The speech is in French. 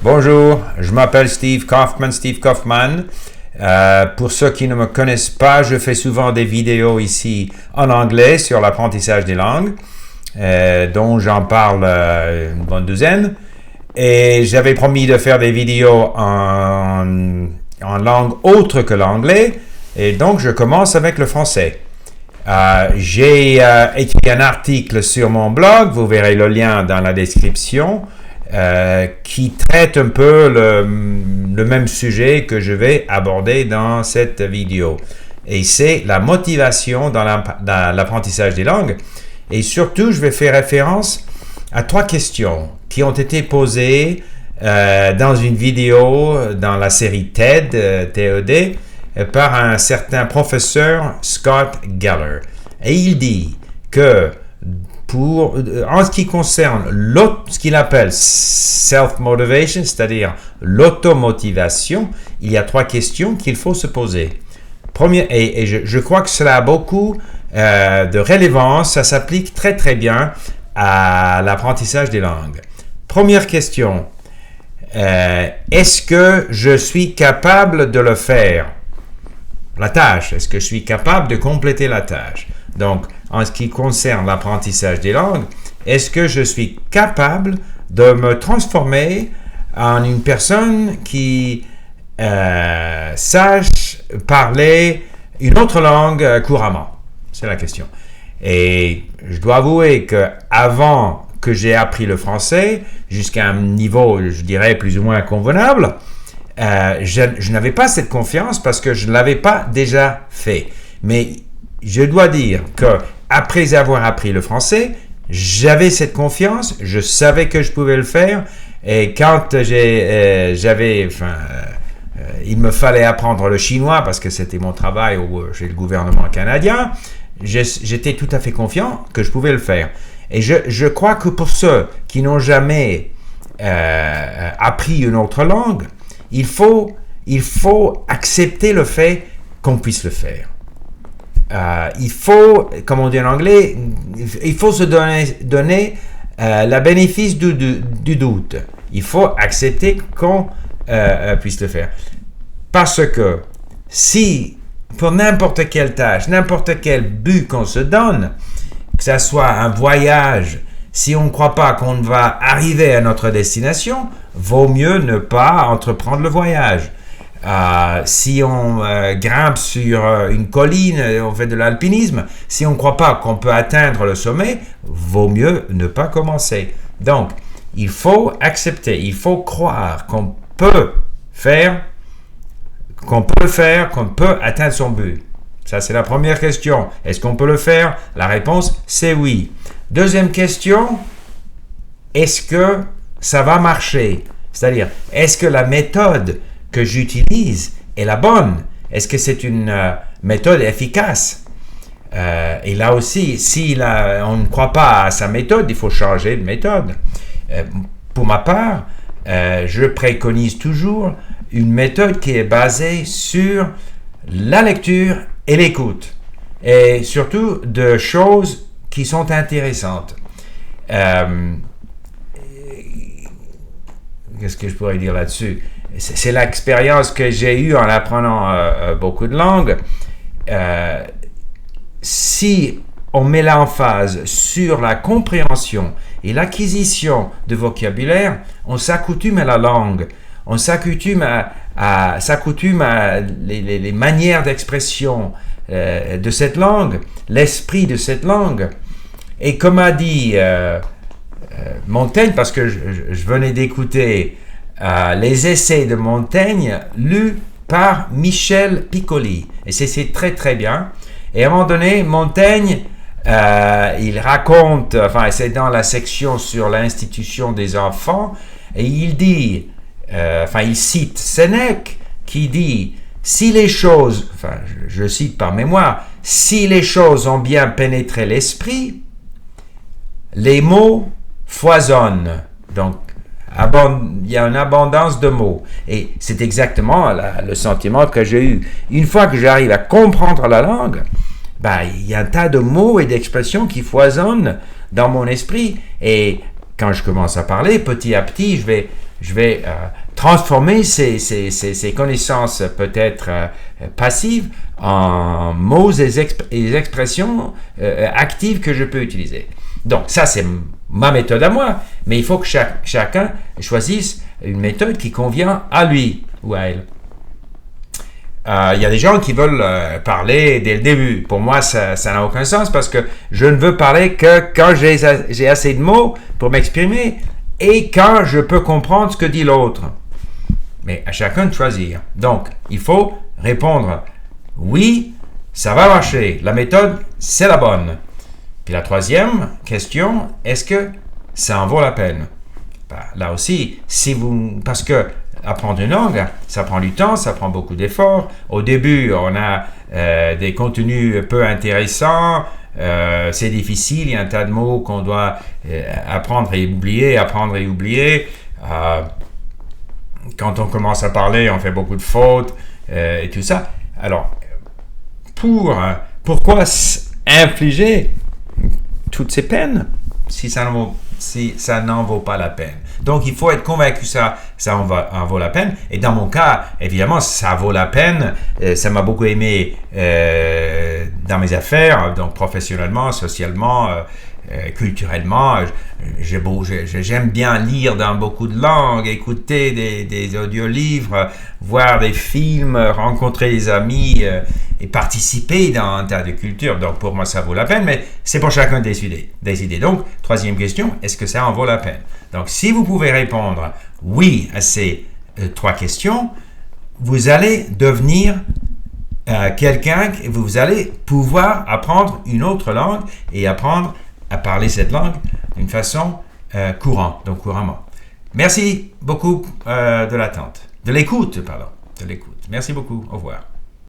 Bonjour, je m'appelle Steve Kaufman. Pour ceux qui ne me connaissent pas, je fais souvent des vidéos ici en anglais sur l'apprentissage des langues, dont j'en parle une bonne douzaine. Et j'avais promis de faire des vidéos en langue autre que l'anglais, et donc je commence avec le français. J'ai écrit un article sur mon blog, vous verrez le lien dans la description, qui traite un peu le même sujet que je vais aborder dans cette vidéo. Et c'est la motivation dans l'apprentissage des langues. Et surtout, je vais faire référence à 3 questions qui ont été posées dans une vidéo dans la série TED, TED, par un certain professeur Scott Geller. Et il dit que en ce qui concerne ce qu'il appelle self-motivation, c'est-à-dire l'automotivation, il y a 3 questions qu'il faut se poser. Première, et je crois que cela a beaucoup de rélevance, ça s'applique très très bien à l'apprentissage des langues. Première question, est-ce que je suis capable de le faire? La tâche, est-ce que je suis capable de compléter la tâche? Donc, en ce qui concerne l'apprentissage des langues, est-ce que je suis capable de me transformer en une personne qui sache parler une autre langue couramment? C'est la question. Et je dois avouer qu'avant que j'ai appris le français, jusqu'à un niveau, je dirais, plus ou moins convenable, je n'avais pas cette confiance parce que je ne l'avais pas déjà fait. Mais je dois dire qu'après avoir appris le français, j'avais cette confiance, je savais que je pouvais le faire, et quand il me fallait apprendre le chinois parce que c'était mon travail chez le gouvernement canadien, j'étais tout à fait confiant que je pouvais le faire. Et je crois que pour ceux qui n'ont jamais appris une autre langue, il faut accepter le fait qu'on puisse le faire. Il faut, comme on dit en anglais, il faut se donner le bénéfice du doute. Il faut accepter qu'on puisse le faire. Parce que si, pour n'importe quelle tâche, n'importe quel but qu'on se donne, que ce soit un voyage, si on ne croit pas qu'on va arriver à notre destination, vaut mieux ne pas entreprendre le voyage. Si on grimpe sur une colline, on fait de l'alpinisme, si on ne croit pas qu'on peut atteindre le sommet, vaut mieux ne pas commencer. Donc, il faut accepter, il faut croire qu'on peut faire, qu'on peut atteindre son but. Ça, c'est la première question. Est-ce qu'on peut le faire? La réponse, c'est oui. Deuxième question, est-ce que ça va marcher? C'est-à-dire, est-ce que la méthode que j'utilise est la bonne? Est-ce que c'est une méthode efficace? Et là aussi, si on ne croit pas à sa méthode, il faut changer de méthode. Pour ma part, je préconise toujours une méthode qui est basée sur la lecture et l'écoute, et surtout de choses qui sont intéressantes. Qu'est-ce que je pourrais dire là-dessus? C'est l'expérience que j'ai eue en apprenant beaucoup de langues. Si on met l'emphase sur la compréhension et l'acquisition de vocabulaire, on s'accoutume à la langue, on s'accoutume à les manières d'expression de cette langue, l'esprit de cette langue. Et comme a dit Montaigne, parce que je venais d'écouter les essais de Montaigne lus par Michel Piccoli, et c'est très très bien. Et à un moment donné, Montaigne, il raconte, c'est dans la section sur l'institution des enfants, et il dit, il cite Sénèque qui dit, si les choses, je cite par mémoire, si les choses ont bien pénétré l'esprit, les mots foisonnent. Donc, il y a une abondance de mots. Et c'est exactement le sentiment que j'ai eu. Une fois que j'arrive à comprendre la langue, il y a un tas de mots et d'expressions qui foisonnent dans mon esprit. Et quand je commence à parler, petit à petit, je vais je vais transformer ces connaissances peut-être passives en mots et expressions actives que je peux utiliser. Donc, ça, c'est ma méthode à moi, mais il faut que chacun choisisse une méthode qui convient à lui ou à elle. Il y a des gens qui veulent parler dès le début. Pour moi, ça n'a aucun sens parce que je ne veux parler que quand j'ai assez de mots pour m'exprimer et quand je peux comprendre ce que dit l'autre. Mais à chacun de choisir. Donc, il faut répondre oui, ça va marcher. La méthode, c'est la bonne. Puis la troisième question, est-ce que ça en vaut la peine? Là aussi, parce que apprendre une langue, ça prend du temps, ça prend beaucoup d'efforts. Au début, on a des contenus peu intéressants, c'est difficile, il y a un tas de mots qu'on doit apprendre et oublier. Quand on commence à parler, on fait beaucoup de fautes et tout ça. Alors, pourquoi infliger toutes ces peines si ça n'en vaut pas la peine? Donc, il faut être convaincu que ça en vaut la peine. Et dans mon cas, évidemment, ça vaut la peine. Ça m'a beaucoup aimé dans mes affaires, donc professionnellement, socialement, culturellement. J'aime bien lire dans beaucoup de langues, écouter des audiolivres, voir des films, rencontrer des amis et participer dans un tas de cultures. Donc, pour moi, ça vaut la peine, mais c'est pour chacun des idées. Donc, troisième question, est-ce que ça en vaut la peine? Donc, si vous pouvez répondre oui à ces trois questions, vous allez devenir vous allez pouvoir apprendre une autre langue et apprendre à parler cette langue d'une façon couramment. Merci beaucoup de l'écoute. Merci beaucoup. Au revoir.